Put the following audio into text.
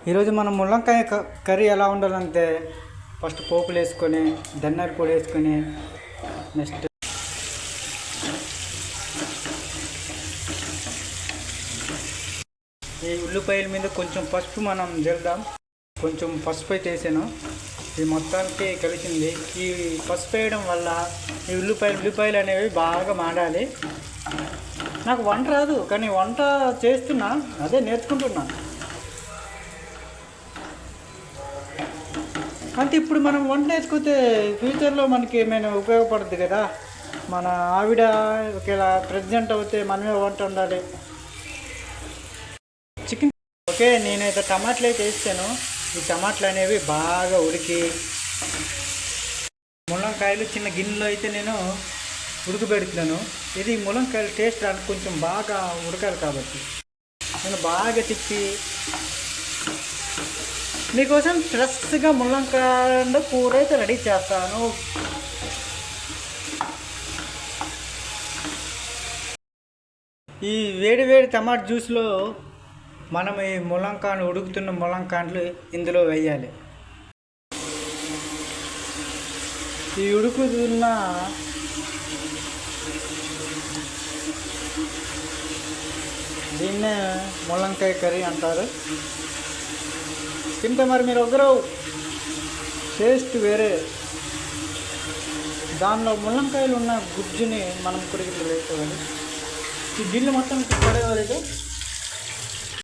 ఈరోజు మనం ముల్లంకాయ కర్రీ ఎలా ఉండాలంటే ఫస్ట్ పోపులు వేసుకొని ధనియాల పొడి వేసుకొని నెక్స్ట్ ఈ ఉల్లిపాయల మీద కొంచెం పసుపు మనం జల్దాం. కొంచెం పసుపు అయితే వేసాను, ఇది మొత్తానికి కలిసింది. ఈ పసుపు వేయడం వల్ల ఈ ఉల్లిపాయలు అనేవి బాగా మాడాలి. నాకు వంట రాదు, కానీ వంట చేస్తున్నా, అదే నేర్చుకుంటున్నా. అంటే ఇప్పుడు మనం వంట నేర్చుకుంటే ఫ్యూచర్లో మనకి ఏమైనా ఉపయోగపడుతుంది కదా. మన ఆవిడ ఒకేలా ప్రెగ్నెంట్ అవుతే మనమే వంట ఉండాలి. చికెన్ ఓకే, నేనైతే టమాటాలు అయితే వేసాను. ఈ టమాటాలు అనేవి బాగా ఉడికి ముల్లంకాయలు చిన్న గిన్నెలో అయితే నేను ఉడకబెడుతున్నాను. ఇది ముల్లంకాయలు టేస్ట్ రానికి కొంచెం బాగా ఉడకాలి కాబట్టి నేను బాగా తిప్పి మీకోసం ఫ్రెష్గా ముల్లంకాయ కూర అయితే రెడీ చేస్తాను. ఈ వేడి టమాటా జ్యూస్లో మనం ఈ ముల్లంకాయలు ఉడుకుతున్న ముల్లంకాయలు ఇందులో వేయాలి. ఈ ఉడుకుతున్న దీన్నే ముల్లంకాయ కర్రీ అంటారు. తింటే మరి మీరు ఒకరు టేస్ట్ వేరే. దానిలో ముల్లంకాయలు ఉన్న గుజ్జుని మనం కుడికి వేసుకోవాలి. ఈ గిన్నె మొత్తం పడేవాళ్ళు